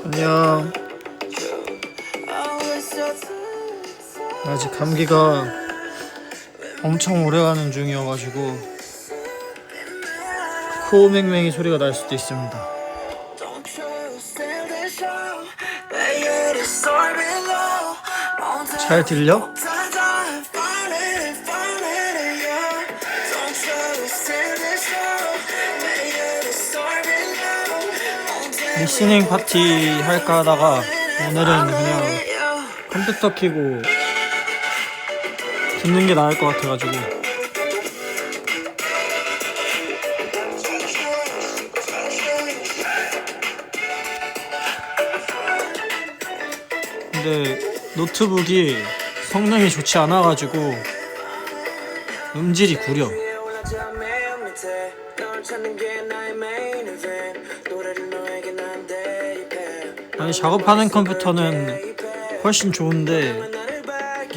안녕. 아직 감기가 엄청 오래가는 중이어가지고 코 맹맹이 소리가 날 수도 있습니다. 잘 들려? 리스닝 파티 할까 하다가 오늘은 그냥 컴퓨터 켜고 듣는 게 나을 것 같아가지고. 근데 노트북이 성능이 좋지 않아가지고 음질이 구려. 아니, 작업하는 컴퓨터는 훨씬 좋은데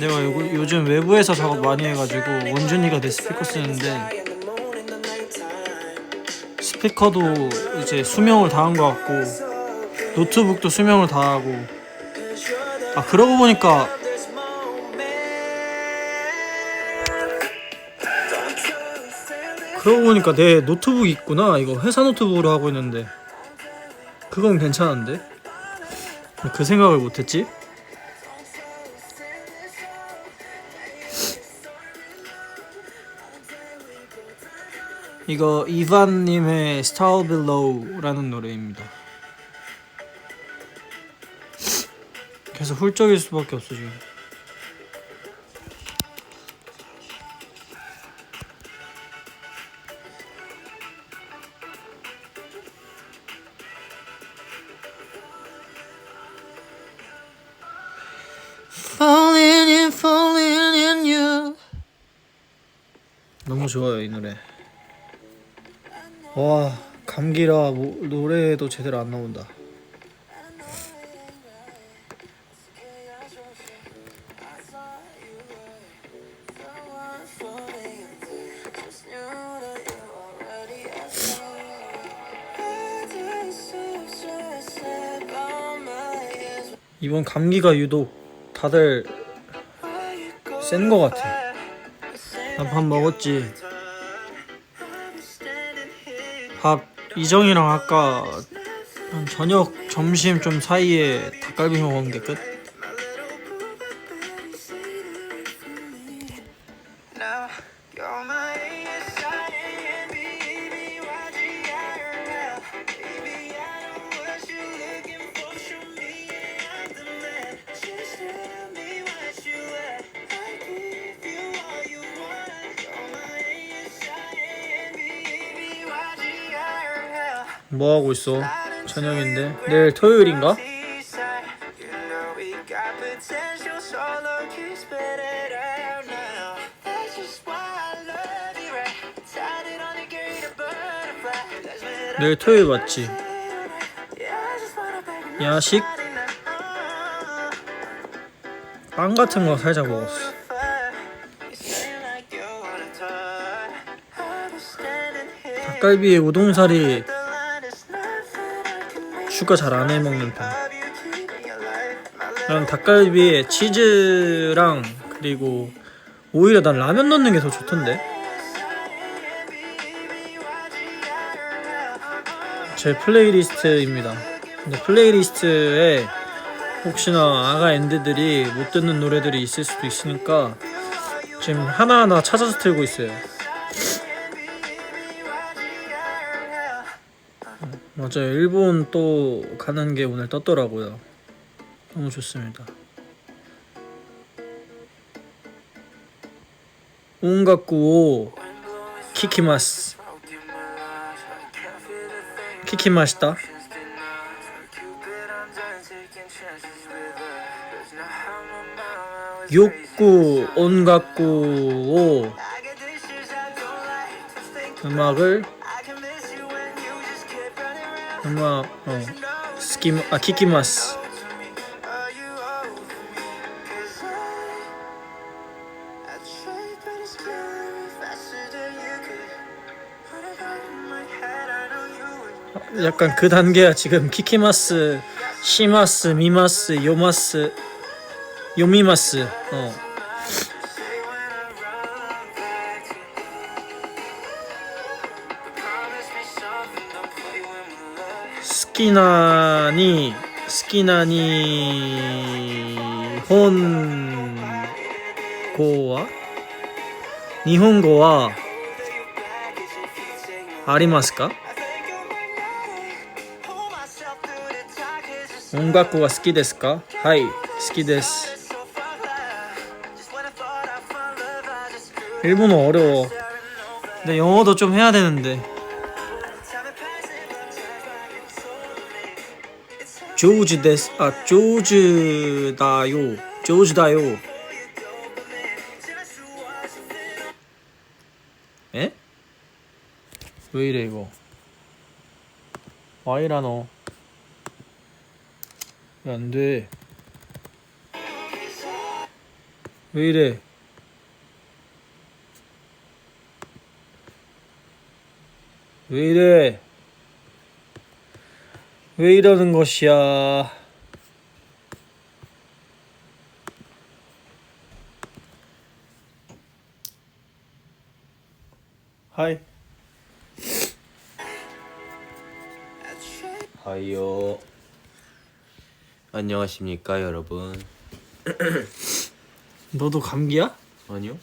내가 요즘 외부에서 작업 많이 해가지고 원준이가 내 스피커 쓰는데 스피커도 이제 수명을 다한 것 같고 노트북도 수명을 다하고. 아, 그러고 보니까 내 노트북이 있구나. 이거 회사 노트북으로 하고 있는데 그건 괜찮은데? 그 생각을 못했지? 이거 이반님의 Star Below라는 노래입니다. 계속 훌쩍일 수밖에 없어 지금. Falling in you. 너무 좋아요 이 노래. 와, 감기라 노래도 제대로 안 나온다. 이번 감기가 유독 다들 센 거 같아. 나 밥 먹었지. 밥 이정이랑 아까 저녁 점심 좀 사이에 닭갈비 먹은 게 끝. 뭐 하고 있어? 저녁인데 내일 토요일인가? 내일 토요일 맞지? 야식? 빵 같은 거 살짝 먹었어. 닭갈비에 우동사리 슈가 잘 안 해먹는 편. 난 닭갈비에 치즈랑 그리고 오히려 난 라면 넣는 게 더 좋던데. 제 플레이리스트입니다. 근데 플레이리스트에 혹시나 아가 앤드들이 못 듣는 노래들이 있을 수도 있으니까 지금 하나하나 찾아서 틀고 있어요. 맞아요. 일본 또 가는 게 오늘 떴더라고요. 너무 좋습니다. 온가쿠 키키마스. 키키마시다. 욕구 온가쿠 키키마스. 약간 그 단계야 지금. 키키마스, 시마스, 미마스, 요마스, 요미마스. 스키나니 혼고와 일본어와 아리마스까?音楽は好きですか? はい、好きです. 일본어 어려워. 근데 영어도 좀 해야 되는데. 조지 데스. 조지다요. 조지다요. 에? 왜 이래 이거? 와이라노. 왜 안 돼? 왜 이래? 왜 이래? 왜 이러는 것이야? 하이. 하이요. 안녕하십니까 여러분. 너도 감기야? 아니요.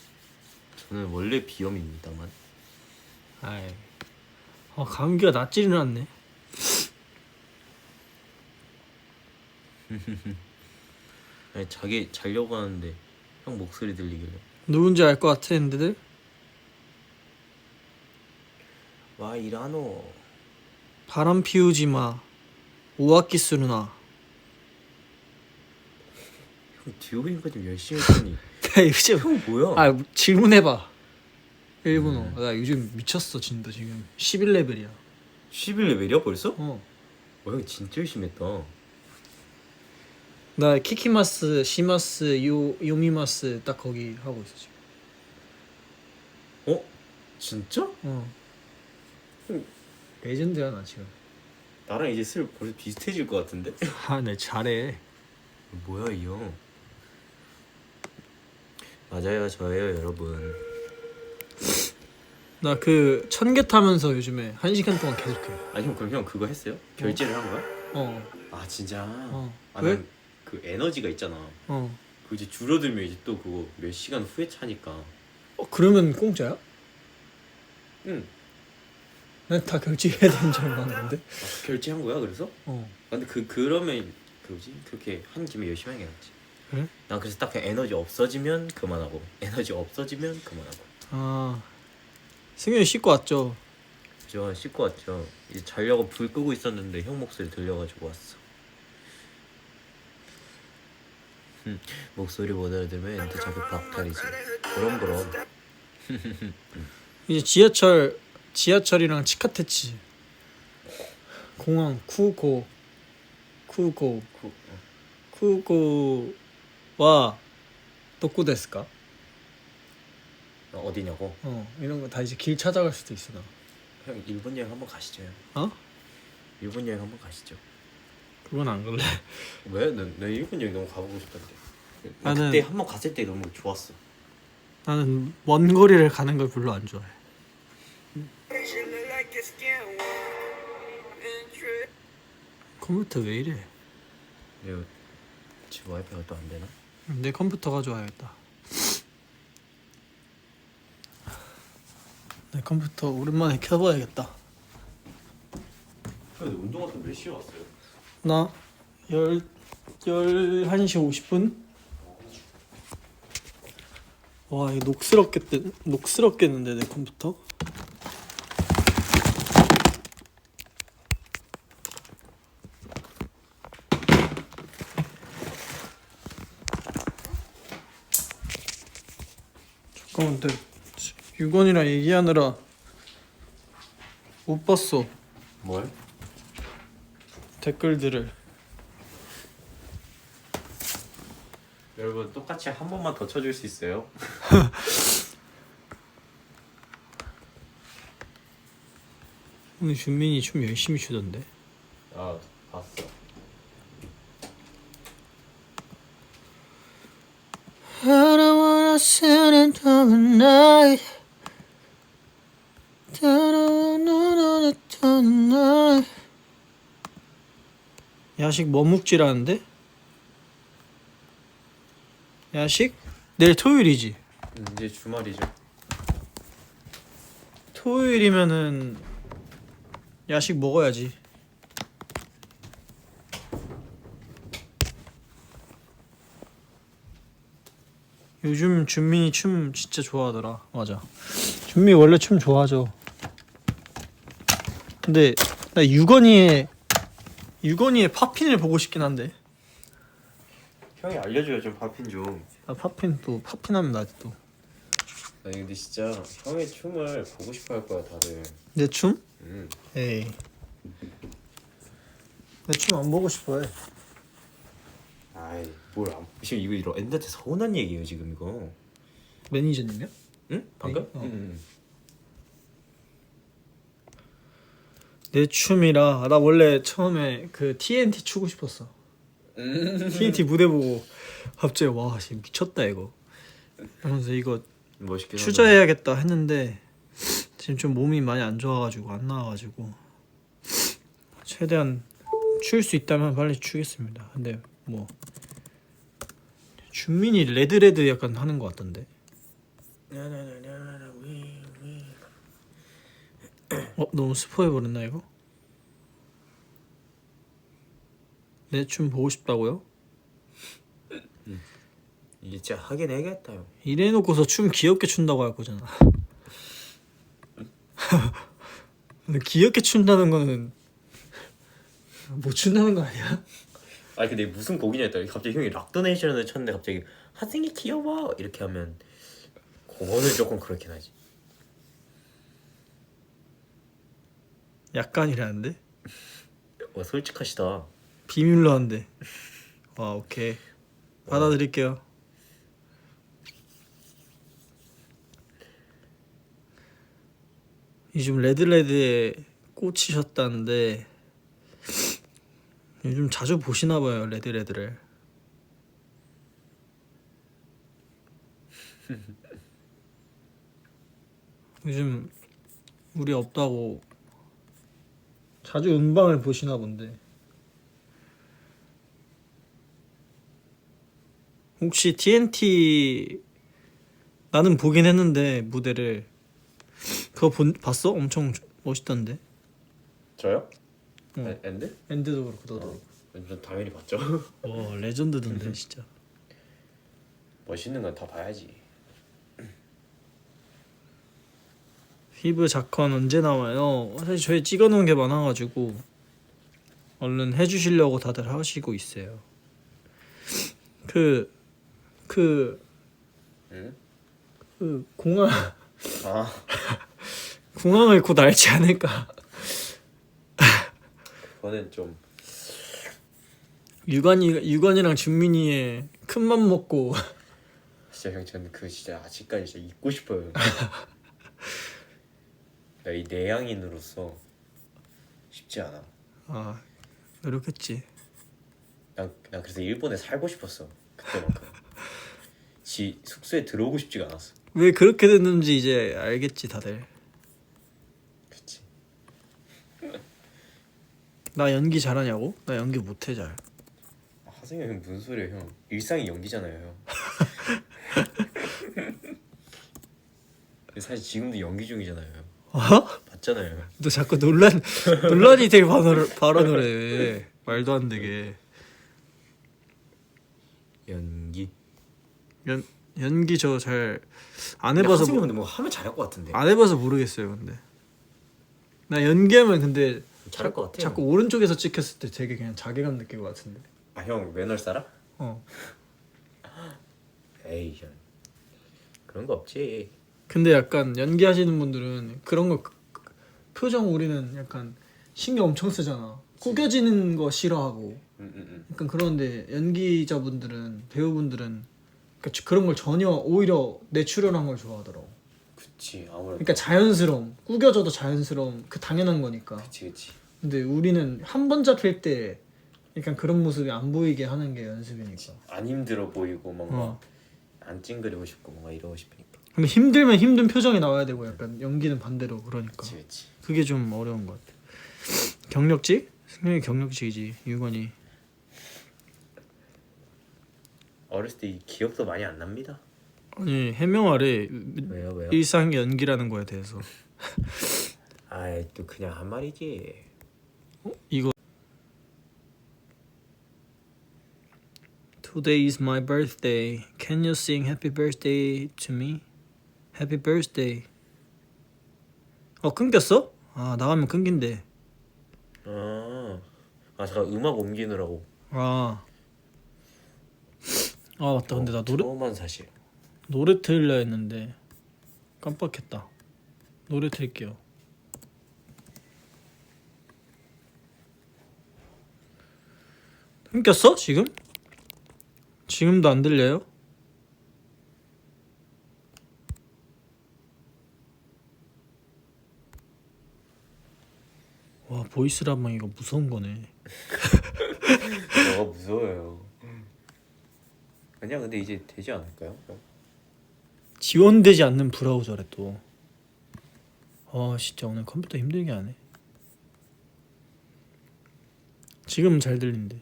저는 원래 비염입니다만. 아이. 감기가 낫지는 않네. 아니, 자려고 하는데 형 목소리 들리길래. 누군지 알 것 같아, 근데들? 와 이라노. 바람 피우지 마. 우아키 쓰르나. 형 듀오잉가 좀 열심히 했더니. 나 요즘 형 뭐야? 질문해봐. 일본어. 나 요즘 미쳤어 진짜 지금 11레벨이야. 11레벨이야 벌써? 형 형 진짜 열심히 했다. 나 키키마스, 시마스, 요미마스 딱 거기 하고 있어 지금. 진짜? 레전드야 나 지금. 나랑 이제 슬 벌써 비슷해질 것 같은데? 네 잘해. 뭐야 이 형. 맞아요 저예요 여러분. 나 그 1000개 타면서 요즘에 1시간 동안 계속해. 아니 형 그럼 형 그거 했어요? 결제를 한 거야? 아 진짜? 왜? 난 그 에너지가 있잖아. 어. 그 이제 줄어들면 이제 또 그거 몇 시간 후에 차니까. 그러면 공짜야? 응. 난 다 결제해야 되는 줄 알았는데. 결제한 거야 그래서? 근데 그러면 그거지 그렇게 한 김에 열심히 하는 게 낫지. 그래? 난 그래서 딱 그냥 에너지 없어지면 그만하고 에너지 없어지면 그만하고. 승현이 씻고 왔죠? 저 씻고 왔죠. 이제 자려고 불 끄고 있었는데 형 목소리 들려가지고 왔어. 목소리 못 알아들으면 엔드 자극 박탈이지. 그럼. 이제 지하철이랑 치카테치 공항 쿠고와 도코 데스까? 어디냐고? 이런 거 다 이제 길 찾아갈 수도 있어 나. 형 일본 여행 한번 가시죠. 형. 일본 여행 한번 가시죠. 그건 안 갈래. 왜? 나 일본 여행 너무 가보고 싶던데. 나는 그때 한번 갔을 때 너무 좋았어. 나는 먼 거리를 가는 걸 별로 안 좋아해. 컴퓨터 왜 이래? 내 집 와이파이가 또 안 되나? 내 컴퓨터 가져와야겠다. 내 컴퓨터 오랜만에 켜봐야겠다. 근데 운동 갔다 몇 시에 왔어요? 나 11시 50분? 와 이거 녹슬었겠는데 내 컴퓨터? 잠깐만 근데 유건이랑 얘기하느라 못 봤어 뭘? 댓글들을. 여러분 똑같이 한 번만 더 쳐줄 수 있어요? 오늘 준민이 춤 열심히 추던데. 아 봤어. I don't wanna sit in the night. 야식 뭐 먹지라는데? 야식? 내일 토요일이지. 이제 주말이죠. 토요일이면은 야식 먹어야지. 요즘 준민이 춤 진짜 좋아하더라. 맞아. 준민이 원래 춤 좋아하죠. 근데 나 유건이의 팝핀을 보고 싶긴 한데. 형이 알려줘요 좀 팝핀 좀. 나 팝핀 또 팝핀하면 나지 또. 아니 근데 진짜 형의 춤을 보고 싶어 할 거야 다들. 내 춤? 응. 에이. 내 춤 안 보고 싶어해. 아이 지금 이거 이런 엔드한테 서운한 얘기예요 지금 이거. 매니저님이야? 응? 방금? 어. 응. 내 춤이라 나 원래 처음에 그 TNT 추고 싶었어. TNT 무대 보고 갑자기 와 지금 미쳤다 이거. 그러면서 이거 멋있게 추자해야겠다 했는데 지금 좀 몸이 많이 안 좋아가지고 안 나와가지고 최대한 출 수 있다면 빨리 추겠습니다. 근데 뭐 준민이 레드레드 약간 하는 것 같던데. 너무 스포해버렸나 이거? 내 춤 보고 싶다고요? 이제 진짜 하긴 해야겠다 형. 이래놓고서 춤 귀엽게 춘다고 할 거잖아. 근데 귀엽게 춘다는 거는 못 춘다는 거 아니야? 아니 근데 무슨 곡이냐 했더니 갑자기 형이 락도네이션을 쳤는데 갑자기 하승이 귀여워 이렇게 하면 그거는 조금 그렇긴 하지. 약간이라는데? 솔직하시다. 비밀로 한대. 와 오케이 받아들일게요. 요즘 레드레드에 꽂히셨다는데 요즘 자주 보시나봐요 레드레드를. 요즘 우리 없다고 자주 음방을 보시나 본데. 혹시 TNT 나는 보긴 했는데 무대를 그거 봤어? 엄청 멋있던데. 저요? 어. 엔드? 엔드도 그렇고 너도 전 당연히 봤죠. 그렇고. 와 레전드던데 진짜. 멋있는 건 다 봐야지. 피부 자컨 언제 나와요? 사실 저희 찍어놓은 게 많아가지고 얼른 해주시려고 다들 하시고 있어요. 그 응? 공항 아 공항을 곧 알지 않을까. 그거는 좀 유관이랑 준민이의 큰맘 먹고 진짜 형 저는 그 진짜 아직까지 진짜 잊고 싶어요. 나 이 내향인으로서 쉽지 않아. 아 노력했지. 난 그래서 일본에 살고 싶었어 그때만큼. 지 숙소에 들어오고 싶지가 않았어. 왜 그렇게 됐는지 이제 알겠지 다들. 그치. 나 연기 잘하냐고? 나 연기 못해 잘. 하승이 형 무슨 소리야 형. 일상이 연기잖아요 형. 사실 지금도 연기 중이잖아요. 어? 봤잖아요. 너 자꾸 논란이 될 발언을 해. 말도 안 되게. 연기. 연기 저 잘 안 근데 해봐서 하승이 형 근데 뭐 하면 잘할 것 같은데. 안 해봐서 모르겠어요. 근데 나 연기하면 근데 잘할 것 같아요. 자꾸 오른쪽에서 찍혔을 때 되게 그냥 자괴감 느낄 것 같은데. 아 형 맨날 살아? 어. 에이 형 그런 거 없지. 근데 약간 연기하시는 분들은 그런 거 표정 우리는 약간 신경 엄청 쓰잖아. 구겨지는 거 싫어하고. 약간 그런데 연기자분들은 배우분들은 그런 걸 전혀 오히려 내추럴한 걸 좋아하더라고. 그치 아무래도. 그러니까 자연스러움, 구겨져도 자연스러움, 그 당연한 거니까. 그치. 근데 우리는 한 번 잡힐 때 약간 그런 모습이 안 보이게 하는 게 연습이니까. 안 힘들어 보이고 뭔가 어. 안 찡그리고 싶고 뭔가 이러고 싶으니까. 근데 힘들면 힘든 표정이 나와야 되고 약간 연기는 반대로 그러니까. 그치. 그게 좀 어려운 것 같아. 경력직? 승용이 경력직이지. 유건이. 어렸을 때 기억도 많이 안 납니다. 아니 해명하래. 왜요? 일상 연기라는 거에 대해서. 아이 또 그냥 한 말이지. 이거 Today is my birthday. Can you sing happy birthday to me? Happy birthday. 끊겼어? 아 나가면 끊긴대. 아 잠깐 음악 옮기느라고. 아 맞다. 근데 나 처음한 사실. 노래 틀려 했는데 깜빡했다. 노래 틀게요. 끊겼어? 지금? 지금도 안 들려요? 와 보이스라방 이거 무서운 거네. 뭐가 무서워요. 아니야 근데 이제 되지 않을까요? 지원되지 않는 브라우저래 또. 진짜 오늘 컴퓨터 힘들게 하네. 지금은 잘 들린대.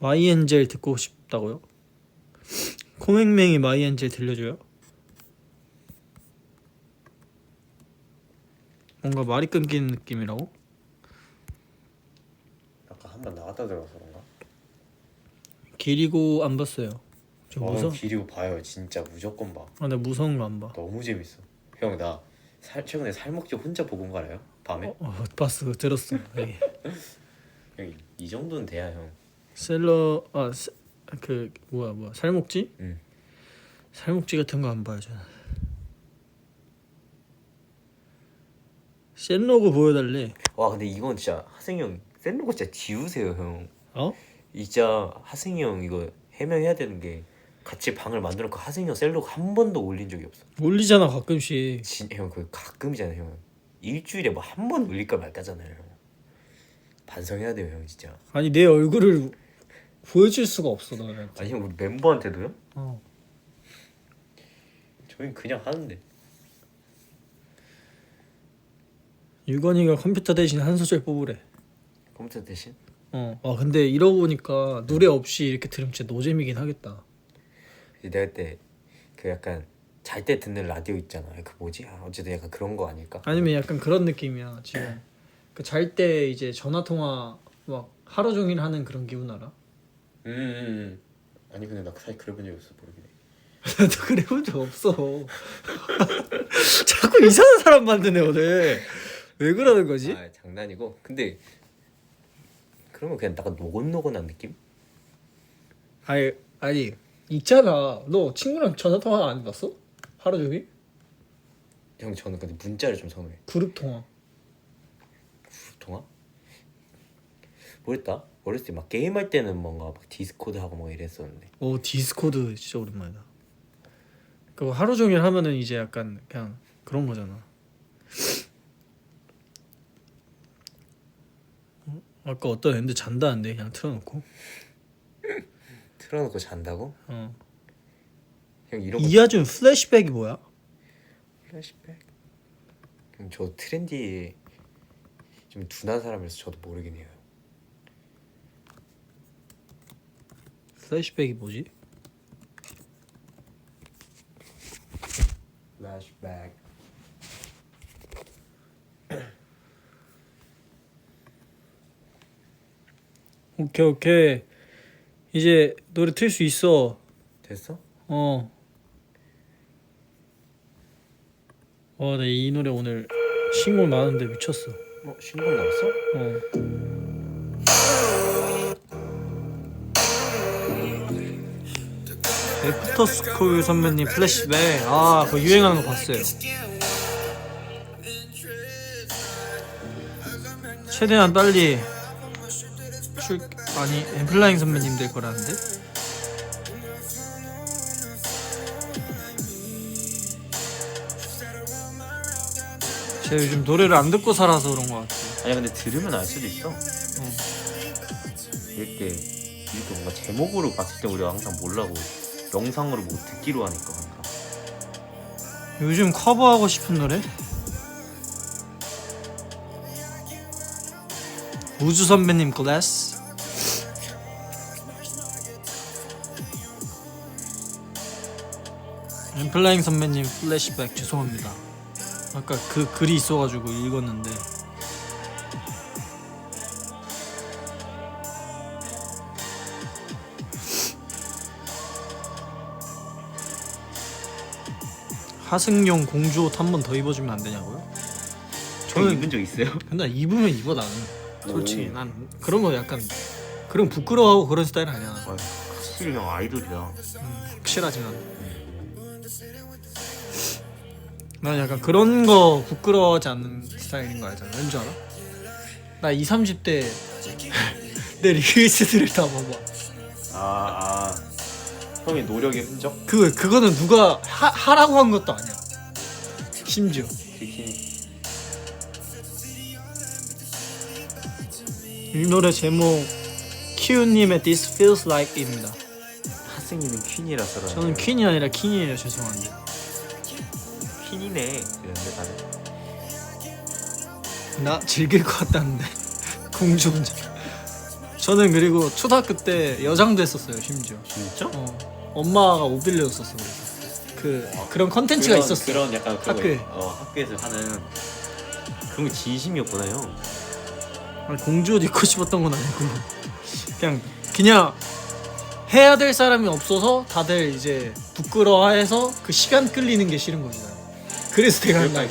마이엔젤 듣고 싶다고요? 코맹맹이 마이엔젤 들려줘요? 뭔가 말이 끊기는 느낌이라고? 아까 한 번 나갔다 들어가서 그런가? 기리고 안 봤어요. 저 무서워. 기리고 봐요. 진짜 무조건 봐. 나 무서운 거 안 봐. 너무 재밌어. 형 나 최근에 살목지 혼자 보고 온 거 알아요? 밤에? 봤어. 들었어. 네. 형 이 정도는 돼야 형. 셀러 그 뭐야 살목지? 응. 살목지 같은 거 안 봐요 저는. 센로그 보여달래. 와 근데 이건 진짜 하승이 형 샌로고 진짜 지우세요 형. 진짜 하승이 형 이거 해명해야 되는 게 같이 방을 만들어놓고 하승이 형 셀로그 한 번도 올린 적이 없어. 올리잖아 가끔씩. 형 그 가끔이잖아요 형. 일주일에 뭐 한 번 올릴까 말까잖아요. 반성해야 돼요 형 진짜. 아니 내 얼굴을 보여줄 수가 없어 너한테. 아니 형 우리 멤버한테도요? 어. 저희 그냥 하는데. 유건이가 컴퓨터 대신 한 소절 뽑으래. 컴퓨터 대신? 근데 이러고 보니까 노래 없이 이렇게 들으면 진짜 노잼이긴 하겠다. 내가 그때 그 약간 잘 때 듣는 라디오 있잖아. 그 뭐지? 어쨌든 약간 그런 거 아닐까? 아니면 약간 그런 느낌이야 지금. 그 잘 때 이제 전화 통화 막 하루 종일 하는 그런 기분 알아? 아니 근데 나 사실 그래 본 적이 없어 모르겠네. 나도 그래 본 적 없어. 자꾸 이상한 사람 만드네 오늘. 왜 그러는 거지? 아 장난이고. 근데 그러면 그냥 약간 노곤노곤한 느낌? 아니 있잖아. 너 친구랑 전화 통화 안 해봤어? 하루 종일? 형 저는 근데 문자를 좀 선호해. 그룹 통화. 통화? 모르겠다. 어렸을 때 막 게임할 때는 뭔가 막 디스코드 하고 막 이랬었는데. 디스코드 진짜 오랜만이다. 그거 하루 종일 하면은 이제 약간 그냥 그런 거잖아. 아까 어떤 애인데 잔다는데 그냥 틀어놓고. 틀어놓고 잔다고? 형 이런 거 이하준 플래시백이 뭐야? 플래시백? 형 저 트렌디 좀 둔한 사람이라서 저도 모르긴 해요. 플래시백이 뭐지? 플래시백. 오케이 이제 노래 틀 수 있어. 됐어? 나 이 노래 오늘 신곡 나왔는데 미쳤어. 신곡 나왔어? 애프터스쿨 선배님 플래시백. 그거 유행하는 거 봤어요. 최대한 빨리 출 아니 엠플라잉 선배님들 거라는데. 제가 요즘 노래를 안 듣고 살아서 그런 것 같아요. 아니 근데 들으면 알 수도 있어. 이렇게 뭔가 제목으로 봤을 때 우리가 항상 몰라고 영상으로 뭐 듣기로 하니까 항상. 요즘 커버하고 싶은 노래? 우주 선배님 글래스. 엠플라잉 선배님 플래시백. 죄송합니다. 아까 그 글이 있어가지고 읽었는데. 하승용 공주 옷 한 번 더 입어주면 안 되냐고요? 저는 입은 적 있어요? 근데 입으면 입어 나는. 솔직히 오. 난 그런 거 약간 그런 부끄러워하고 그런 스타일 아니야. 확실히 형 아이돌이다. 확실하지 난 약간 그런 거 부끄러워하지 않는 스타일인 거 알잖아. 왠 줄 알아? 나 20, 30대 내 리리스들을 다 봐봐. 형의 노력의 흔적? 그거는 누가 하라고 한 것도 아니야. 심지어 이 노래 제목 키우님의 This Feels Like입니다. 하승이는 퀸이라서. 저는 퀸이 아니라 킹이에요. 죄송한데. 퀸이네. 이런데 다들. 나 즐길 것 같다는데 공주 혼자. 저는 그리고 초등학교 때 여장도 했었어요. 심지어. 진짜? 엄마가 옷 빌려줬었어. 그래서 그런 컨텐츠가 있었어. 그런 약간 학교에. 학교에서 하는 그런 게 진심이었구나 형. 아니, 공주 옷 입고 싶었던 건 아니고 그냥 해야 될 사람이 없어서 다들 이제 부끄러워해서 그 시간 끌리는 게 싫은 거지. 그래서 내가 한다.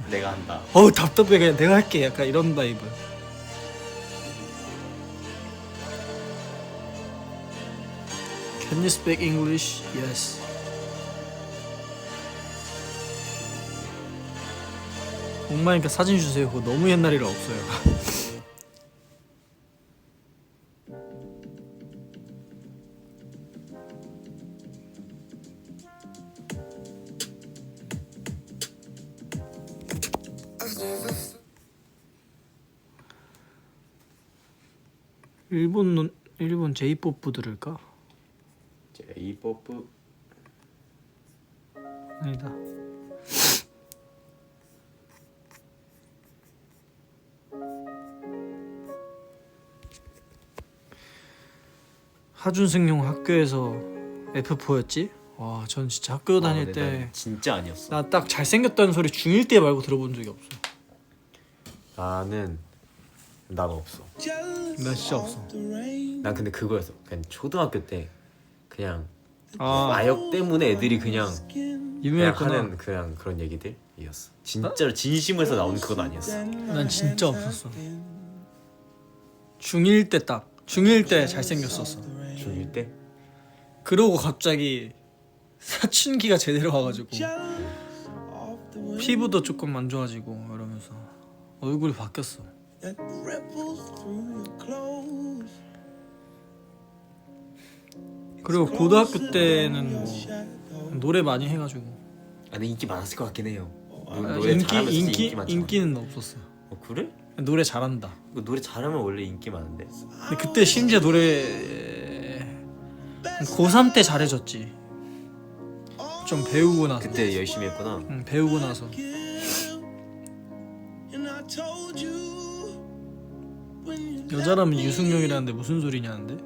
내가 한다. 답답해. 그냥 내가 할게. 약간 이런 바이브. Can you speak English? Yes. 엄마니까 사진 주세요. 그거 너무 옛날이라 없어요. 일본 J-pop 들을까? J-pop 아니다. 하준승 형 학교에서 F4였지? 와, 전 진짜 학교 다닐 때 진짜 아니었어. 나 딱 잘생겼다는 소리 중1 때 말고 들어본 적이 없어. 난 없어. 나 진짜 없어. 난 근데 그거였어. 그냥 초등학교 때 그냥 아, 마역 때문에 애들이 그냥 유명했구나. 하는 그냥 그런 얘기들이었어. 진짜로 진심에서 나오는 그건 아니었어. 난 진짜 없었어. 중1 때 딱 중1 때 잘생겼었어. 중1 때? 그러고 갑자기 사춘기가 제대로 와가지고 피부도 조금 안 좋아지고 이러면서 얼굴이 바뀌었어. 그리고 고등학교 때는 뭐 노래 많이 해가지고 근데 인기 많았을 것 같긴 해요. 인기는 없었어. 그래? 노래 잘한다. 노래 잘하면 원래 인기 많은데. 근데 그때 심지어 노래 고3 때 잘해졌지. 좀 배우고 나서. 그때 열심히 했구나. 응, 배우고 나서. 여자라면 유승용이라는데 무슨 소리냐는데?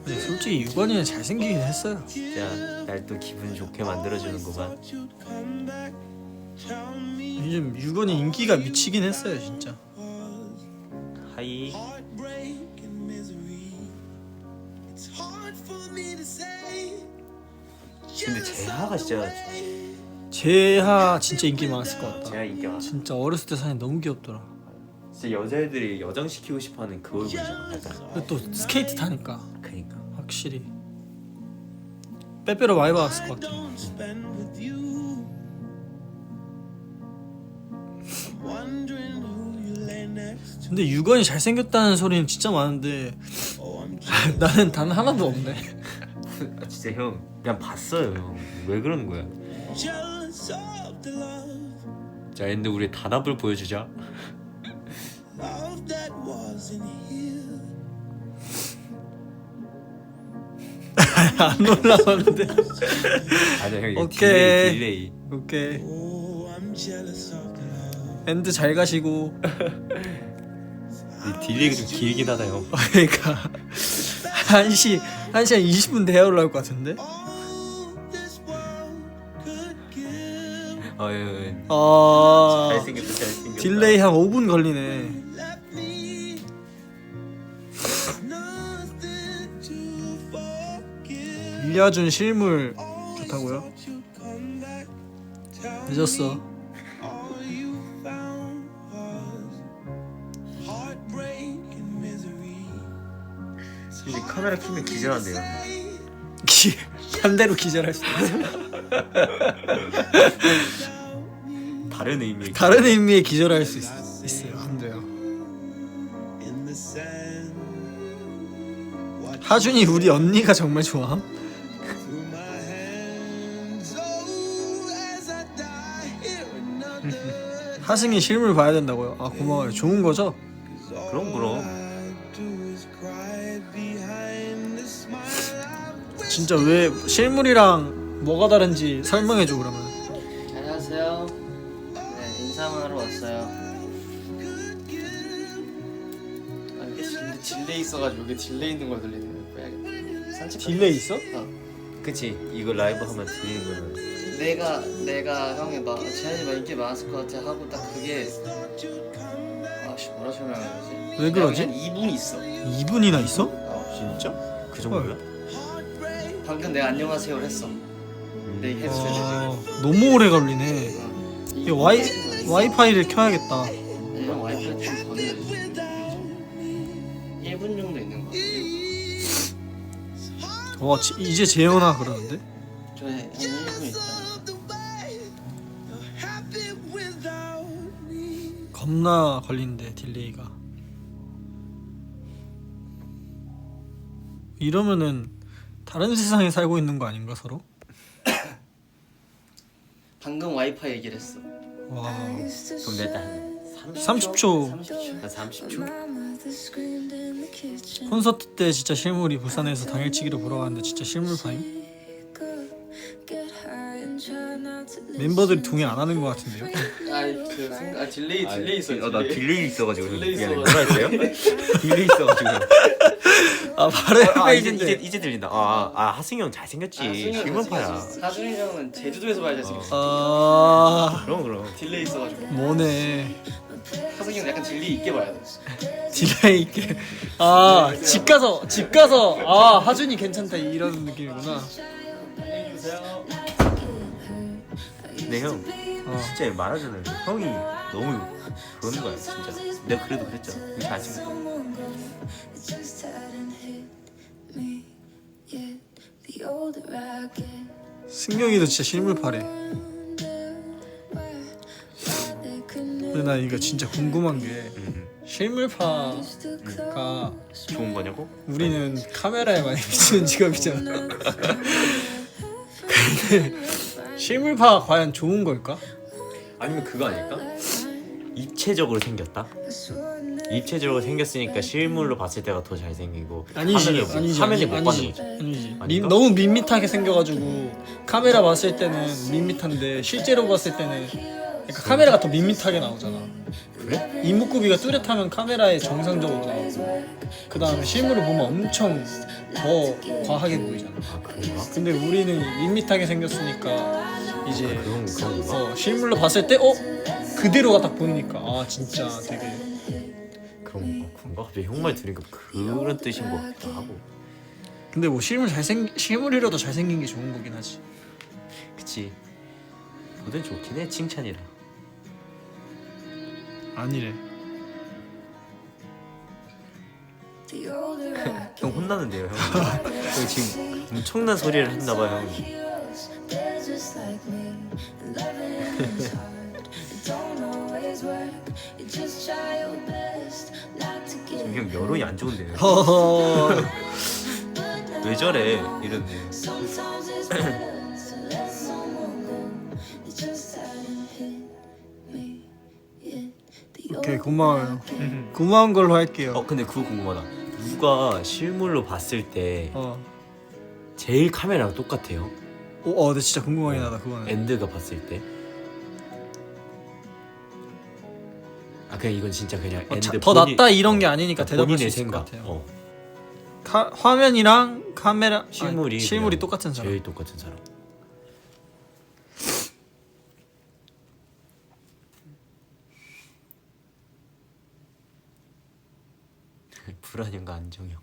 네, 솔직히 유관이는 잘생기긴 했어요. 진짜 날 또 기분 좋게 만들어주는구만. 요즘 유관이 인기가 미치긴 했어요 진짜. 하이. 근데 재하가 재하 진짜 인기 많았을 것 같다. 재하 인기 많아. 진짜 어렸을 때 사진 너무 귀엽더라. 진짜 여자애들이 여장시키고 싶어하는 그 얼굴이잖아. 근데 또 스케이트 타니까 그니까. 확실히 빼빼로 많이 받았을 것 같아. 근데 유건이 잘생겼다는 소리는 진짜 많은데 나는 단 하나도 없네. 아, 진짜 형 그냥 봤어요 형. 왜 그러는 거야? 자 근데 우리 단합을 보여주자. 안 올라왔는데. 아니야 형 오케이. 딜레이. 오케이. 엔드 잘 가시고. 이 딜레이가 좀 길긴 하다 형. 그러니까 1시간 20분 돼야 올라올 것 같은데. 예. 잘생겼다 잘생겼다. 딜레이 한 5분 걸리네. 일려준 실물 좋다고요? 늦었어. 근데 카메라 키면 기절한대요. 반대로 기절할 수 있어. 다른 의미의 기절할 수 있어요. 안 돼요. 하준이 우리 언니가 정말 좋아함? 하승이 실물 봐야 된다고요? 아 고마워요. 좋은 거죠? 그럼. 진짜 왜 실물이랑 뭐가 다른지 설명해줘 그러면. 안녕하세요. 네, 인사만 하러 왔어요. 아, 이게 딜레이 있어가지고 여기 딜레이 있는 걸 들리는 거야. 산책. 딜레이 있어? 그치 이거 라이브 하면 들리는 거야. 내가 형이 막 재현이 막 인기 많았을 것 같아 하고 딱 그게 아씨 뭐라 설명해야 되지? 왜 그러지? 2분 있어. 2분이나 있어? 진짜? 그 정도야? 방금 내가 안녕하세요를 했어. 내 헤드셋에 너무 오래 걸리네. 이거 와이파이를 켜야겠다. 형 와이파이 좀 번호해. 1분 정도 있는 거 같아. 와 이제 재현아 그러는데? 저희 한 1분 있다. 겁나 걸리는데 딜레이가. 이러면은 다른 세상에 살고 있는 거 아닌가 서로? 방금 와이파이 얘기를 했어. 와 그럼 일단 30초. 한 30초? 콘서트 때 진짜 실물이 부산에서 당일치기로 보러 갔는데 진짜 실물 파임? 멤버들이 동의 안 하는 것 같은데요? 딜레이 있어. 나 딜레이 있어가지고 딜레이 미안해. 있어가지고. 뭐라 했어요? 딜레이 있어가지고. 아 바로 페이지인데. 이제 들린다. 하승이 형 잘생겼지. 실물파야. 하준이 형은 제주도에서 봐야 잘생겼어. 그럼. 딜레이 있어가지고. 뭐네. 하승이 형 약간 딜레이 있게 봐야 돼. 딜레이 있게. 집 가서 하준이 괜찮다 이런 느낌이구나. 근데 형 진짜 말하잖아요. 형이 너무 그러는 거야 진짜. 내가 그래도 그랬잖아. 이게 잘생겼다. 승경이도 진짜 실물파래. 근데 나 이거 진짜 궁금한 게 실물파가 좋은 거냐고? 우리는 카메라에 많이 비치는 직업이잖아. 근데 실물파가 과연 좋은 걸까? 아니면 그거 아닐까? 입체적으로 생겼다? 입체적으로 생겼으니까 실물로 봤을 때가 더 잘생기고 화면에 못 받는 거지. 아니지. 너무 밋밋하게 생겨가지고 카메라 봤을 때는 밋밋한데 실제로 봤을 때는 그러니까 카메라가 더 밋밋하게 나오잖아. 그래? 이목구비가 뚜렷하면 카메라에 정상적으로 나오고 그 다음에 실물을 보면 엄청 더 과하게 보이잖아. 그런가? 근데 우리는 밋밋하게 생겼으니까 이제 그런 건가? 실물로 봤을 때 그대로가 딱 보이니까 진짜 되게 그런가? 갑자기 형 말 들으니까 그런 뜻인 것 같기도 하고. 근데 뭐 실물이라도 잘생긴 게 좋은 거긴 하지. 그치. 뭐든 좋긴 해. 칭찬이라. 아니래. 형 혼나는데요 형. 형 지금 엄청난 소리를 했나봐요 형. 형 여론이 안 좋은데요. 허허. 왜 저래 이런데. 오케이 고마워요. 고마운 걸로 할게요. 근데 그거 궁금하다. 누가 실물로 봤을 때 어. 제일 카메라랑 똑같아요? 근데 진짜 궁금하긴 하다 그거는. 엔드가 봤을 때. 그냥 이건 진짜 그냥 엔드 더 낫다 이런 게 아니니까 대답할 수 본인의 있을 것 생각. 같아요. 화면이랑 카메라 실물이 실물이 그냥 똑같은 사람. 제일 똑같은 사람. 불안형과 안정형.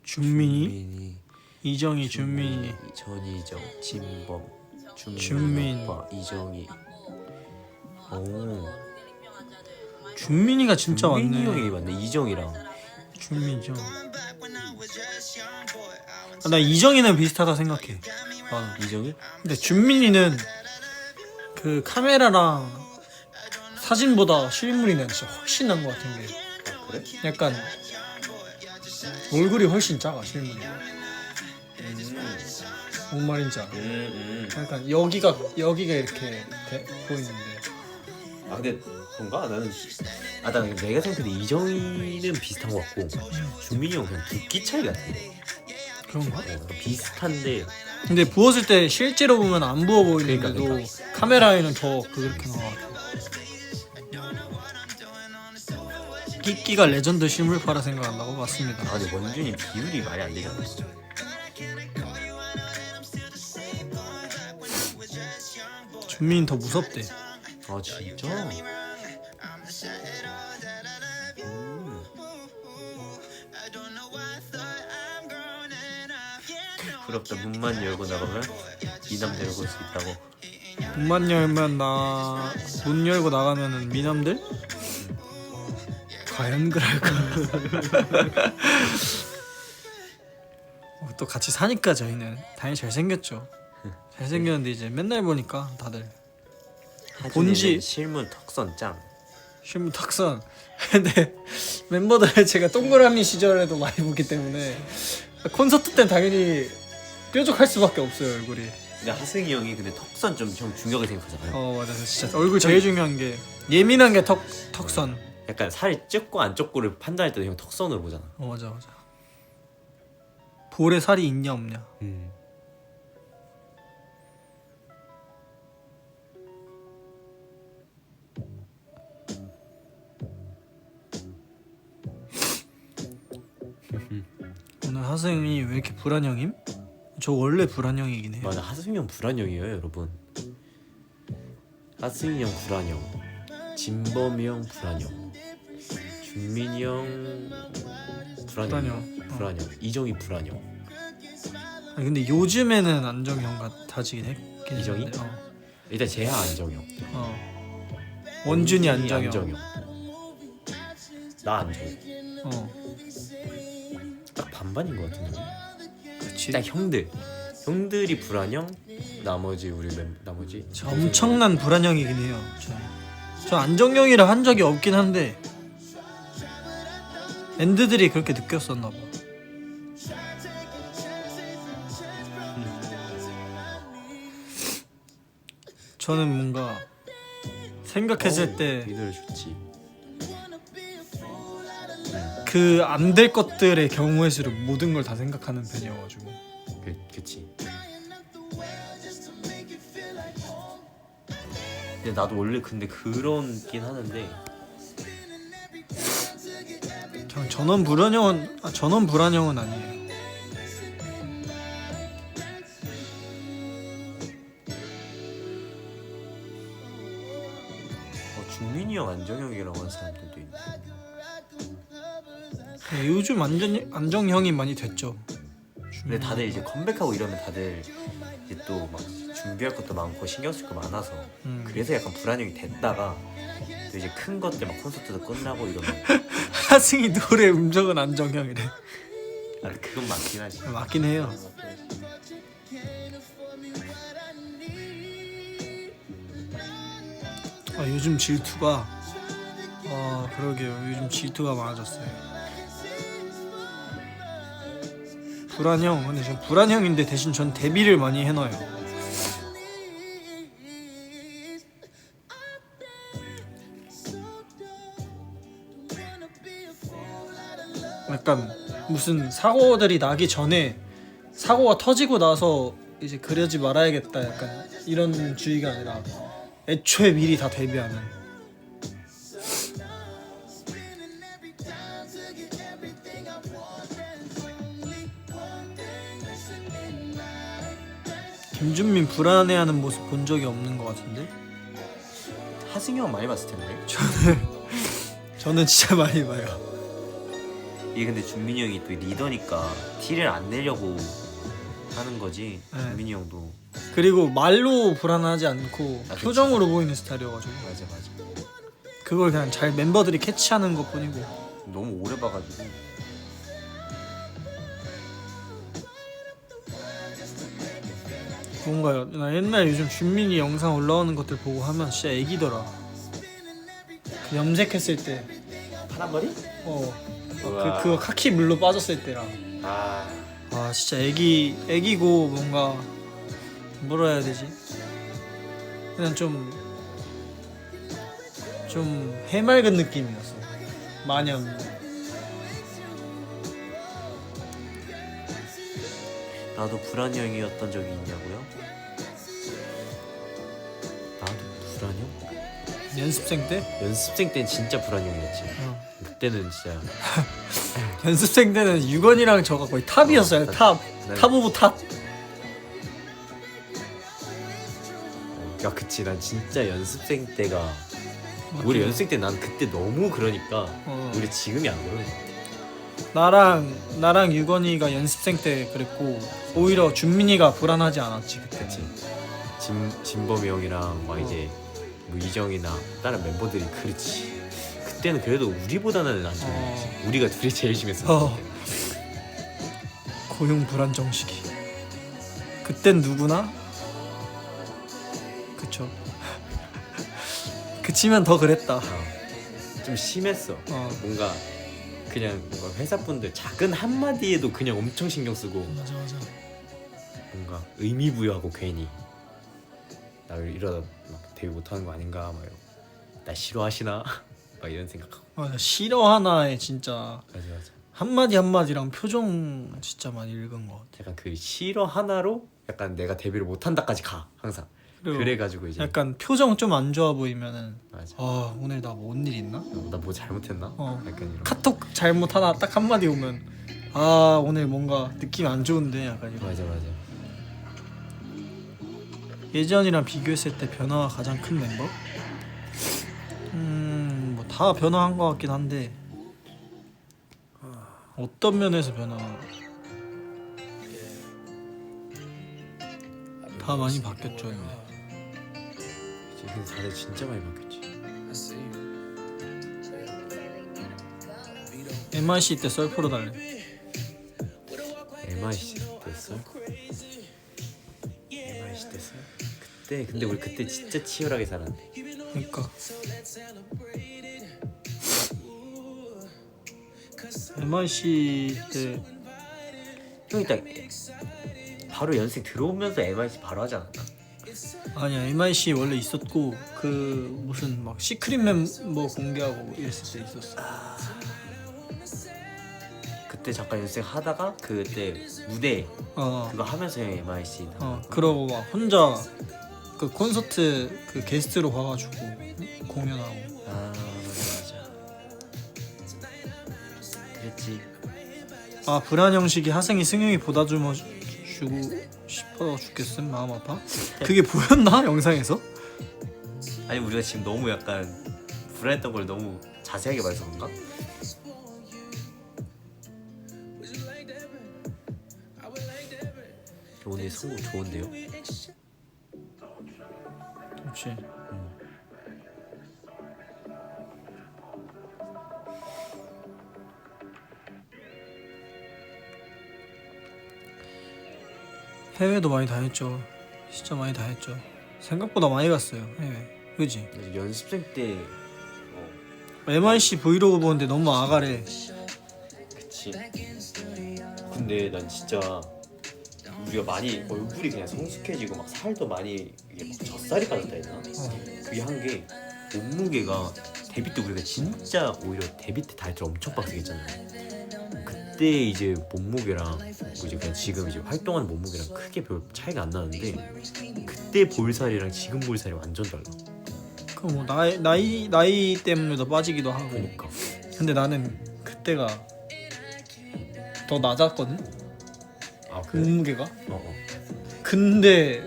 준민이, 이정이, 준민이, 전이정, 진범, 준민. 오빠, 이정이. 오, 준민이가 진짜 준민이 많네. 형이 맞네. 이정이랑. 준민이죠. 나 이정이는 비슷하다 생각해. 이정이? 근데 준민이는 그 카메라랑 사진보다 실물이 진짜 훨씬 난 것 같은 게 그래? 약간 얼굴이 훨씬 작아 실물이. 뭔 말인지 알아? 약간 여기가 이렇게 보이는데. 근데 그런가? 난 내가 생각해도 이정이는 비슷한 것 같고 준민이 형 그냥 두끼 차이 같아. 그런가? 비슷한데. 근데 부었을 때 실제로 보면 안 부어 보이는데도 그러니까. 카메라에는 더 그렇게 나와. 끼끼가 레전드 실물파라 생각한다고? 맞습니다. 근데 원준이 비율이 말이 안 되잖아. 준민이 더 무섭대. 진짜? 부럽다. 문만 열고 나가면 미남 열고 올 수 있다고. 문 열고 나가면은 미남들? 과연 그럴까? 또 같이 사니까 저희는 당연히 잘생겼죠. 잘생겼는데 이제 맨날 보니까 다들 본지 실물 턱선 짱. 실물 탁선. 근데 멤버들 제가 동그라미 시절에도 많이 보기 때문에 콘서트 땐 당연히 뾰족할 수밖에 없어요 얼굴이. 근데 하승이 형이 근데 턱선 좀 중요하게 생각하잖아요. 맞아. 진짜 얼굴 제일 중요한 게 예민한 게 턱선. 약간 살이 쪘고 안 쪘고를 판단할 때도 형 턱선으로 보잖아. 맞아. 볼에 살이 있냐 없냐. 오늘 하승이 왜 이렇게 불안형임? 저 원래 불안형이긴 해요. 맞아. 하승이 형 불안형이에요 여러분. 하승이 형 불안형, 진범이 형 불안형, 준민이 형 불안형, 이정이 불안형. 아니, 근데 요즘에는 안정형 같아지긴 했긴 이정이? 했는데, 일단 재하 안정형, 원준이 안정형. 나 안정형. 딱 반반인 것 같은데. 그치. 일단 형들이 불안형, 나머지 저 엄청난 불안형이긴 해요. 저 안정형이라 한 적이 없긴 한데 엔드들이 그렇게 느꼈었나 봐. 저는 뭔가 생각했을 때 이 노래 좋지. 그 안 될 것들의 경우의 수로 모든 걸 다 생각하는 편이어가지고. 그치. 근데 나도 원래 근데 그런긴 하는데 전원 불안형은 아니에요. 준민이 형 안정형이라고 하는 사람들도 있네. 네, 요즘 안정형이 많이 됐죠. 근데 다들 이제 컴백하고 이러면 다들 이제 또 막 준비할 것도 많고 신경 쓸 거 많아서 그래서 약간 불안형이 됐다가 또 이제 큰 것들 막 콘서트도 끝나고 이러면 하승이 노래 음정은 안정형이래. 그건 맞긴 하지. 맞긴 해요. 요즘 질투가 그러게요. 요즘 질투가 많아졌어요. 불안형. 근데 전 불안형인데 대신 전 데뷔를 많이 해놔요. 약간 무슨 사고들이 나기 전에 사고가 터지고 나서 이제 그러지 말아야겠다 약간 이런 주의가 아니라 애초에 미리 다 대비하는. 김준민 불안해하는 모습 본 적이 없는 것 같은데? 하승이 형 많이 봤을 텐데. 저는 진짜 많이 봐요. 이게 근데 준민이 형이 또 리더니까 티를 안 내려고 하는 거지. 네. 준민이 형도. 그리고 말로 불안하지 않고 그치. 표정으로 보이는 스타일이어가지고 맞아. 그걸 그냥 잘 멤버들이 캐치하는 것 뿐이고. 너무 오래 봐가지고. 뭔가요? 나 옛날 요즘 준민이 영상 올라오는 것들 보고 하면 진짜 애기더라. 그 염색했을 때 파란 머리? 우와. 그거 카키 물로 빠졌을 때랑 진짜 애기고 뭔가 뭐라 해야 되지? 그냥 좀 해맑은 느낌이었어. 마냥 나도 불안형이었던 적이 있냐고요? 나도 불안형? 연습생 때? 연습생 땐 진짜 불안형이었지. 그때는 진짜 연습생 때는 유건이랑 저가 거의 탑이었어요. 탑 오브 탑. 야 그치 난 진짜 연습생 때가 우리 연습생 때 난 그때 너무 그러니까 우리 지금이 안 그러는 것 같아. 나랑 유건이가 연습생 때 그랬고 오히려 준민이가 불안하지 않았지 그때는. 그치. 진범이 형이랑 막 이제 뭐 이정이나 다른 멤버들이 그렇지. 그때는 그래도 우리보다는 안좋았지. 우리가 둘이 제일 심했어. 고용 불안정 시기. 그땐 누구나 그쵸. 그치만 더 그랬다. 좀 심했어. 뭔가 그냥 뭔가 회사분들 작은 한마디에도 그냥 엄청 신경 쓰고. 맞아. 뭔가 의미 부여하고 괜히 나 이러다 막 데뷔 못하는 거 아닌가 막 이러고 나 싫어하시나 막 이런 생각하고. 맞아. 싫어하나에 진짜 맞아. 한마디랑 표정 진짜 많이 읽은 것 같아. 약간 그 싫어 하나로 약간 내가 데뷔를 못한다까지 가 항상. 그래가지고 이제 약간 표정 좀 안 좋아 보이면은 맞아. 오늘 나 뭔 일 있나? 나 뭐 잘못했나? 약간 이런. 카톡 잘못 하나 딱 한마디 오면 오늘 뭔가 느낌 안 좋은데 약간 이런. 맞아. 예전이랑 비교했을 때 변화가 가장 큰 멤버? 뭐 다 변화한 것 같긴 한데 어떤 면에서 변화? 다 많이 바뀌었죠. 근데 다들 진짜 많이 바뀌었지. MIC 때 썰프로 달래. MIC 때였어? MIC 때였어? 그때 근데 우리 그때 진짜 치열하게 살았네. 그러니까 MIC 때 형이 딱 바로 연습생 들어오면서 MIC 바로 하지 않았나? 아니야. MIC 원래 있었고 그 무슨 막 시크릿 멤버 공개하고 이랬을 때 있었어. 그때 잠깐 연습생 하다가 그때 무대 그거 하면서 형 MIC 그러고 막 혼자 그 콘서트 그 게스트로 가가지고 공연하고. 맞아. 그랬지. 불안 형식이 하승이 승용이 보다 주고 싶어 죽겠음. 마음 아파. 그게 보였나 영상에서? 아니 우리가 지금 너무 약간 불안했던 걸 너무 자세하게 말해서 그런가? 오늘 선곡 좋은데요? 그렇지. 해외도 많이 다녔죠. 진짜 많이 다녔죠. 생각보다 많이 갔어요. 해외. 그지? 연습생 때 MIC 브이로그 보는데 너무 아가래. 그치. 근데 난 진짜 우리가 많이 얼굴이 그냥 성숙해지고 막 살도 많이 이게 막 젖살이 빠졌다 해야 되나? 그게 한 게 몸무게가 데뷔 때 우리가 진짜 오히려 데뷔 때 다이어트를 엄청 빡세게 했잖아요. 그때 이제 몸무게랑 이제 그냥 지금 이제 활동하는 몸무게랑 크게 별 차이가 안 나는데 그때 볼살이랑 지금 볼살이 완전 달라. 그 뭐 나이 때문에도 빠지기도 하고. 그러니까. 근데 나는 그때가 더 낮았거든. 아 그래? 몸무게가. 어. 근데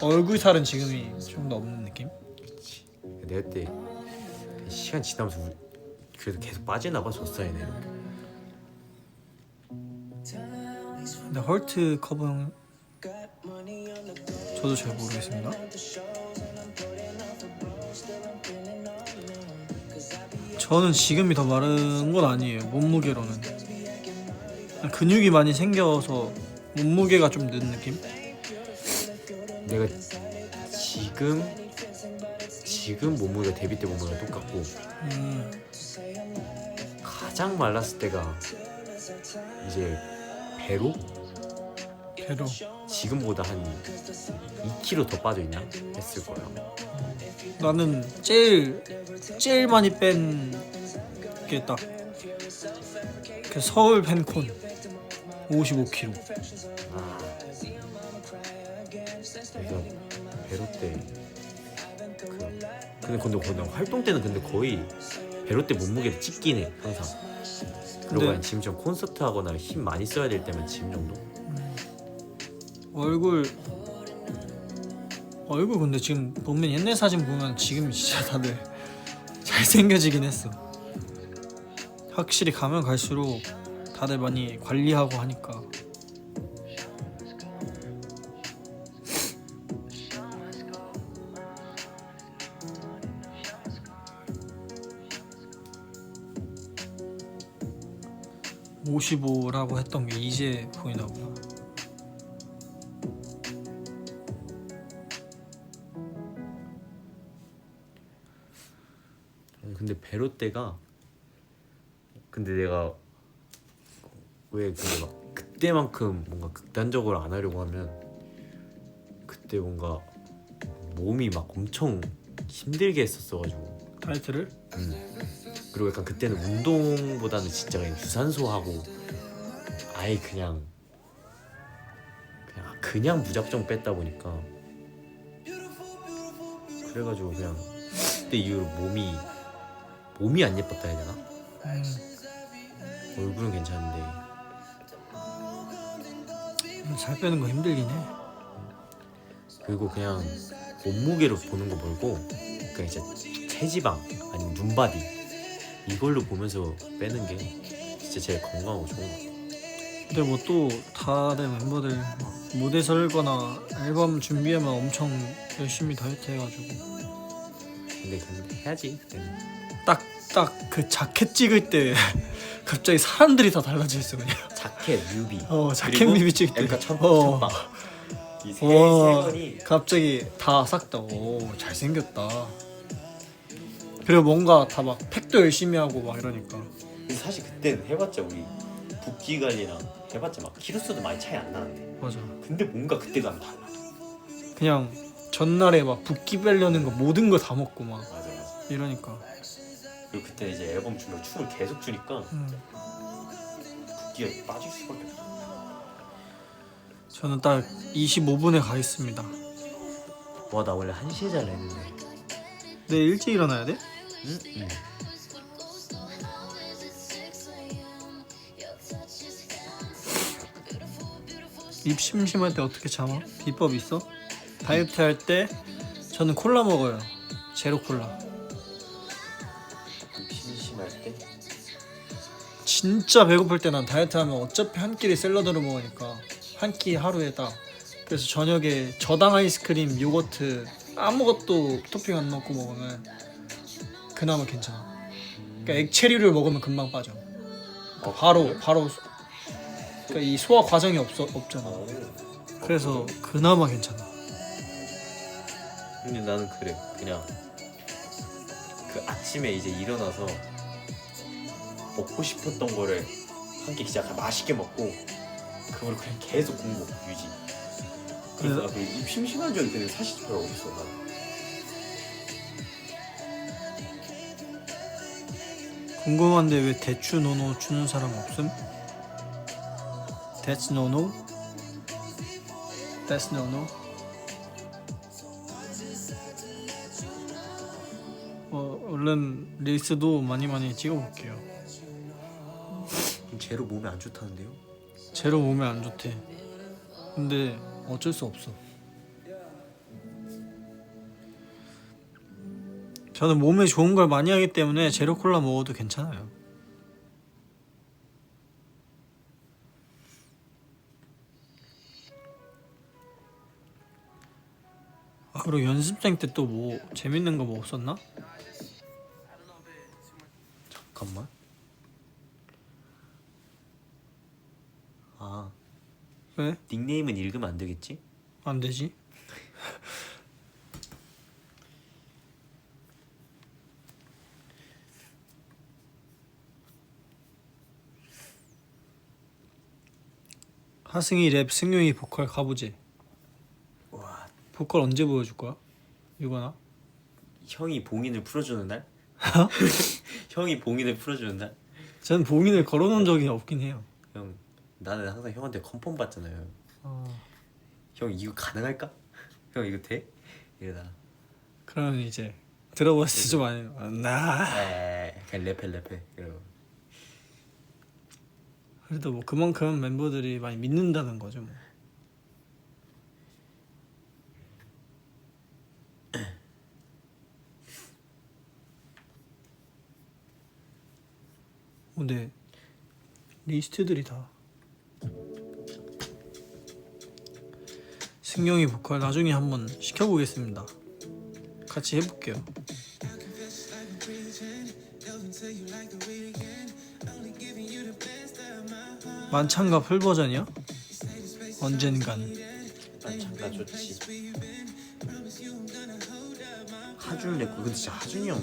얼굴 살은 지금이 좀 더 없는 느낌? 그치. 내가 그때 시간 지나면서 그래도 계속 빠지나 봐 젖살이네. 근데 헐트 커버형 저도 잘 모르겠습니다. 저는 지금이 더 마른 건 아니에요. 몸무게로는 근육이 많이 생겨서 몸무게가 좀 는 느낌? 내가 지금 몸무게가 데뷔 때 몸무게가 똑같고 가장 말랐을 때가 이제 배로 지금보다 한 2kg 더 빠져있나 했을 거야. 나는 제일 많이 뺀 게 딱 그 서울 팬콘 55kg. 그래서 배로 때 근데 활동 때는 근데 거의 배로 때 몸무게를 찍긴 해 항상. 그리고 그냥 지금처럼 콘서트 하거나 힘 많이 써야 될 때면 지금 정도? 얼굴 근데 지금 보면 옛날 사진 보면 지금 진짜 다들 잘생겨지긴 했어. 확실히 가면 갈수록 다들 많이 관리하고 하니까. (55라고) 했던 게 이제 보이나 보다. 근데 배로 때가 근데 내가 왜 근데 막 그때만큼 뭔가 극단적으로 안 하려고 하면 그때 뭔가 몸이 막 엄청 힘들게 했었어가지고 다이어트를? 그리고 약간 그때는 운동보다는 진짜 그냥 유산소하고 아예 그냥 무작정 뺐다 보니까 그래가지고 그냥 그때 이후로 몸이 안 예뻤다 해야 되나? 얼굴은 괜찮은데 살 빼는 거 힘들긴 해. 그리고 그냥 몸무게로 보는 거 말고 그냥 진짜 체지방 아니면 눈바디 이걸로 보면서 빼는 게 진짜 제일 건강하고 좋은 것 같아. 근데 뭐 또 다들 멤버들 막 무대 설거나 앨범 준비하면 엄청 열심히 다이어트 해가지고 근데 해야지 그때는. 딱 그 자켓 찍을 때 갑자기 사람들이 다 달라져 있어 그냥. 자켓 뮤비 자켓 뮤비 찍을 때 앵커 첫방 이 세 건이 갑자기 다 싹 다 오 잘생겼다. 그리고 뭔가 다 막 팩도 열심히 하고 막 이러니까. 근데 사실 그때는 해봤자 우리 붓기 관리랑 해봤자 막 키로수도 많이 차이 안 나는데 맞아. 근데 뭔가 그때가 달라. 그냥 전날에 막 붓기 빼려는 거 모든 거 다 먹고 막 맞아 이러니까. 그리고 그때 이제 앨범 주면 춤을 계속 추니까 붓기가 빠질 수밖에 없어. 저는 딱 25분에 가 있습니다. 와 나 원래 1시에 자려 했는데. 내일 일찍 일어나야 돼? 응? 입 심심할 때 어떻게 참아? 비법 있어? 다이어트 할 때 저는 콜라 먹어요. 제로 콜라. 심심할 때? 진짜 배고플 때 난 다이어트 하면 어차피 한 끼를 샐러드로 먹으니까 한 끼 하루에 딱. 그래서 저녁에 저당 아이스크림, 요거트 아무것도 토핑 안 넣고 먹으면 그나마 괜찮아. 그러니까 액체류를 먹으면 금방 빠져. 그러니까 바로 그러니까 이 소화 과정이 없잖아. 그래서 그나마 괜찮아. 근데 나는 그래. 그냥 그 아침에 이제 일어나서 먹고 싶었던 거를 한 끼 진짜 맛있게 먹고 그걸 그냥 계속 공복 유지. 그래서 나입 심심한 적이 근데 사실 별로 없어. 난. 궁금한데 왜 대추 노노 추는 사람 없음? That's no no? That's no no? 얼른 릴스도 많이 찍어볼게요. 제로 몸에 안 좋다는데요? 제로 몸에 안 좋대. 근데 어쩔 수 없어. 저는 몸에 좋은 걸 많이 하기 때문에 제로 콜라 먹어도 괜찮아요. 아, 그리고 연습생 때 또 뭐 재밌는 거 뭐 없었나? 잠깐만. 아, 왜? 닉네임은 읽으면 안 되겠지? 안 되지? 하승이 랩, 승용이 보컬 가보지. 와, 보컬 언제 보여줄 거야? 이거나? 형이 봉인을 풀어주는 날? 형이 봉인을 풀어주는 날? 전 봉인을 걸어놓은 적이 없긴 해요. 형, 나는 항상 형한테 컨펌 받잖아요. 형 이거 가능할까? 형 이거 돼? 이러다. 그러면 이제 들어봤을 때 좀 아니 나. 그냥 랩해 이러고. 그래도 뭐 그만큼 멤버들이 많이 믿는다는 거죠 뭐. 근데 리스트들이 다 승용이 보컬 나중에 한번 시켜보겠습니다. 같이 해볼게요. 만찬가 풀 버전이요? 언젠간. 만찬가 좋지. 하준 랩 근데 진짜 하준이 형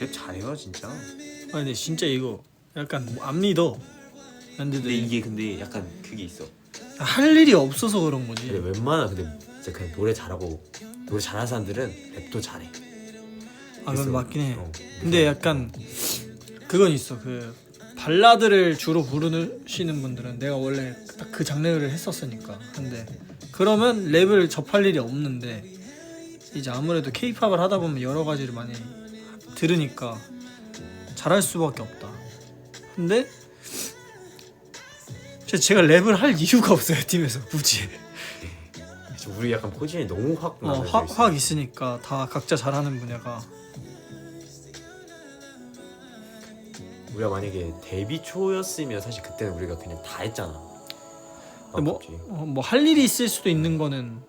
랩 잘해요 진짜. 아니 근데 진짜 이거 약간 안 믿어. 근데 밴드들이 이게 근데 약간 그게 있어. 할 일이 없어서 그런 거지. 근데 웬만한 근데 진짜 그냥 노래 잘하고 노래 잘하는 사람들은 랩도 잘해. 아 그건 맞긴 해. 근데 근데 약간 그건 있어. 그 발라드를 주로 부르시는 분들은 내가 원래 딱 그 장르를 했었으니까. 근데 그러면 랩을 접할 일이 없는데 이제 아무래도 케이팝을 하다 보면 여러 가지를 많이 들으니까 잘할 수밖에 없다. 근데 제가 랩을 할 이유가 없어요 팀에서 굳이. 우리 약간 포지션이 너무 확 나눠져 있어. 확 있으니까 다 각자 잘하는 분야가. 우리가 만약에 데뷔 초였으면 사실 그때는 우리가 그냥 다 했잖아. 근데 뭐 할 일이 있을 수도 있는 거는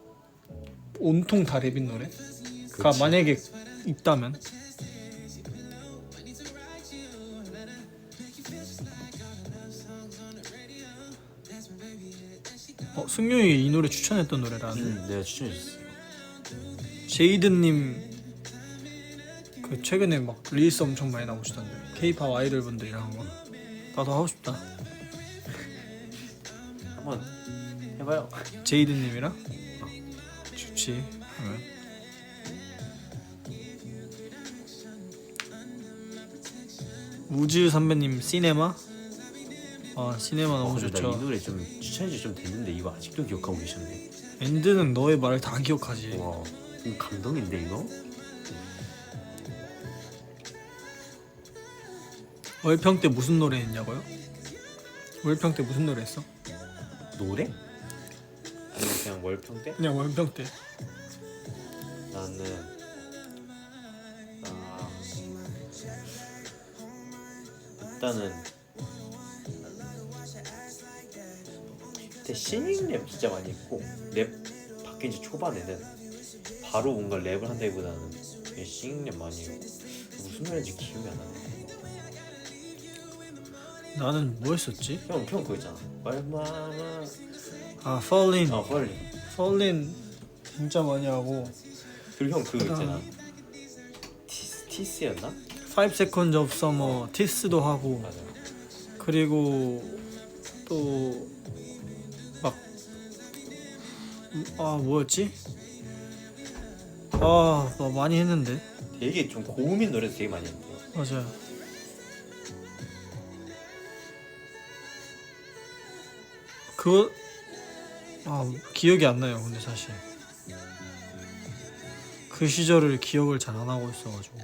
온통 다 랩인 노래가 그치. 만약에 있다면. 승용이 이 노래 추천했던 노래라는데. 내가 추천해줬어. 제이든님 그 최근에 막 릴스 엄청 많이 나오시던데 K-팝 아이돌 분들이랑 한 거. 나도 하고 싶다. 한번 해봐요. 제이든님이랑? 좋지. 하면. 우즈 선배님 시네마? 아 시네마 너무 근데 좋죠. 나이 노래 좀 추천해지 좀 됐는데 이거 아직도 기억하고 계셨네. 엔드는 너의 말을 다 기억하지. 와, 이거 감동인데 이거? 월평 때 무슨 노래 했냐고요? 월평 때 무슨 노래 했어? 노래? 아니 그냥 월평 때? 그냥 월평 때. 나는 일단은 그때 신인랩 진짜 많이 했고 랩 바뀐 지 초반에는 바로 뭔가 랩을 한다기보다는 그냥 신인랩 많이 했고 무슨 노래인지 기억이 안 나네. 나는 뭐 했었지? 형 그거 있잖아. 얼마나 아 Fall In. 빨리. Fall In 진짜 많이 하고 그리고 형 그거 그다음- 있잖아. 티스였나? 5 Seconds of Summer 티스도 하고 맞아. 그리고 또 막 뭐였지? 뭐 많이 했는데. 되게 좀 고음인 노래도 되게 많이 했는데. 맞아요. 그거 기억이 안 나요. 근데 사실 그 시절을 기억을 잘 안 하고 있어가지고.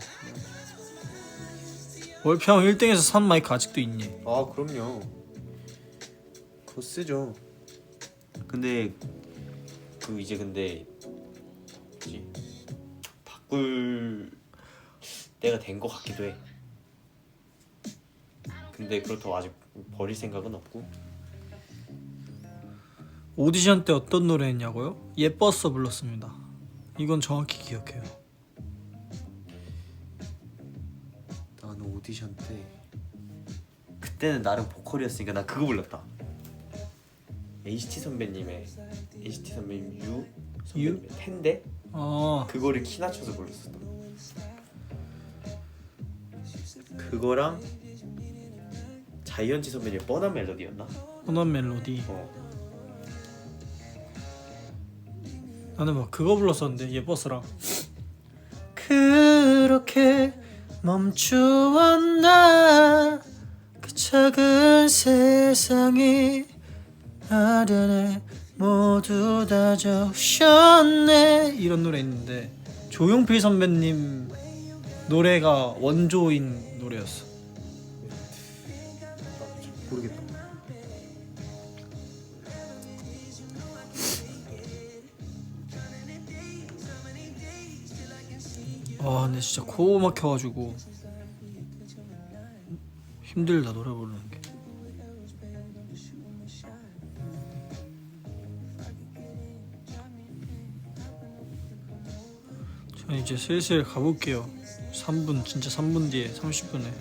월평 1등에서 산 마이크 아직도 있니? 아 그럼요. 그거 쓰죠. 근데 근데 뭐지? 바꿀 때가 된 것 같기도 해. 근데 그렇다고 아직 버릴 생각은 없고. 오디션 때 어떤 노래 했냐고요? 예뻤어 불렀습니다. 이건 정확히 기억해요. 나는 오디션 때 그때는 나름 보컬이었으니까 나 그거 불렀다. NCT 선배님 유 선배님의 텐데 그거를 키 낮춰서 불렀어. 그거랑 자이언티 선배님의 뻔한 멜로디였나? 뻔한 멜로디. 어. 나는 막 그거 불렀었는데 예뻤어랑. 그렇게 멈추었나 그 작은 세상이 아련해 모두 다 적셨네 이런 노래 있는데 조용필 선배님 노래가 원조인 노래였어. 모르겠다. 근데 진짜 코 막혀가지고 힘들다 노래 부르는 게. 저는 이제 슬슬 가볼게요. 3분 진짜 3분 뒤에 30분에.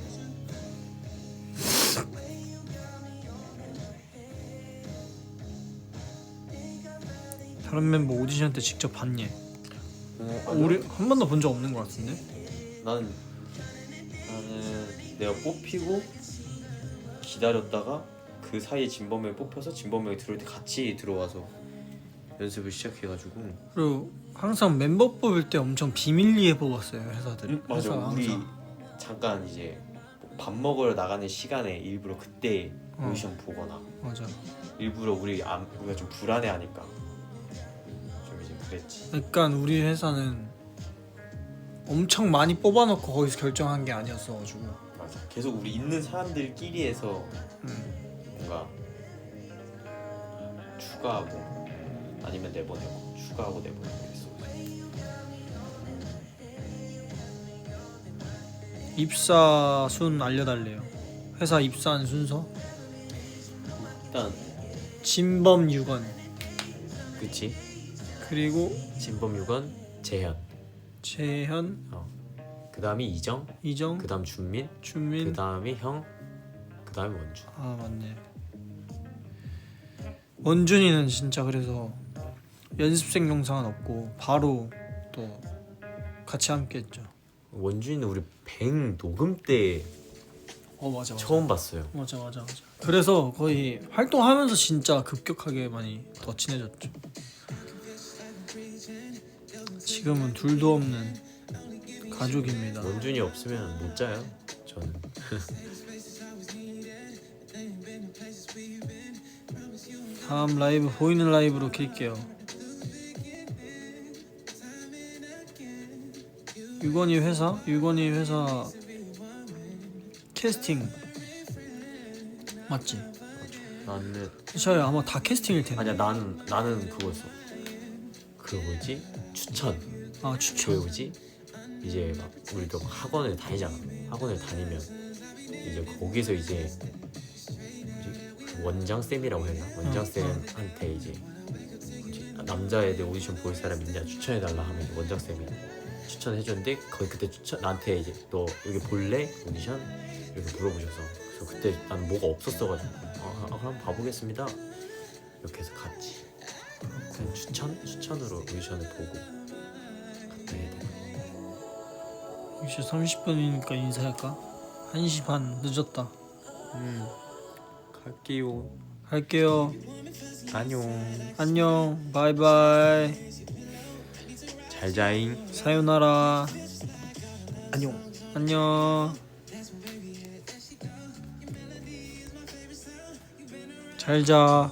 다른 멤버 오디션 때 직접 봤니? 우리 한 번도 본 적 없는 것 같은데? 나는 내가 뽑히고 기다렸다가 그 사이에 진범명이 뽑혀서 진범명이 들어올 때 같이 들어와서 연습을 시작해가지고. 그리고 항상 멤버 뽑을 때 엄청 비밀리에 뽑았어요 회사들. 맞아. 회사 우리 항상. 잠깐 이제 밥 먹으러 나가는 시간에 일부러 그때 오디션 보거나 맞아. 일부러 우리가 좀 불안해하니까 좀 이제 그랬지. 약간 우리 회사는 엄청 많이 뽑아놓고 거기서 결정한 게 아니었어가지고. 맞아. 계속 우리 있는 사람들끼리 해서 뭔가 추가하고 아니면 내보내고 추가하고 내보내고 했어. 입사 순 알려달래요. 회사 입사한 순서. 일단 진범 유건 그치. 그리고 진범 유건 재현. 재현 그 다음이 이정. 이정 그 다음 준민. 준민. 그 다음이 형. 그 다음이 원준. 맞네. 원준이는 진짜 그래서 연습생 영상은 없고 바로 또 같이 함께했죠. 원준이는 우리 뱅 녹음 때 맞아. 처음 봤어요. 맞아. 그래서 거의 활동하면서 진짜 급격하게 많이 더 친해졌죠. 지금은 둘도 없는 가족입니다. 원준이 없으면 못 자요. 저는. 다음 라이브 보이는 라이브로 킬게요. 유건이 회사 캐스팅 맞지? 나는 저희 아마 다 캐스팅일 텐데. 아니야. 나는 그거였어. 그 뭐지? 추천. 그 추천. 뭐지? 이제 막 우리도 학원을 다니잖아. 학원을 다니면 이제 거기서 이제 원장 쌤이라고 해야 되나? 원장 쌤한테 이제 뭐지? 남자애들 오디션 볼 사람 있냐 추천해달라 하면 원장 쌤이 추천해줬는데 거기 그때 나한테 이제 너 여기 볼래? 오디션? 이렇게 물어보셔서 그래서 그때 나는 뭐가 없었어가지고 그럼 봐보겠습니다 이렇게 해서 갔지. 그냥 추천으로 오디션을 보고 그때 이제 30분이니까 인사할까? 1시 반 늦었다. 갈게요. 갈게요. 안녕. 안녕. 바이바이. 잘 자잉. 사요나라. 안녕. 안녕. 잘 자.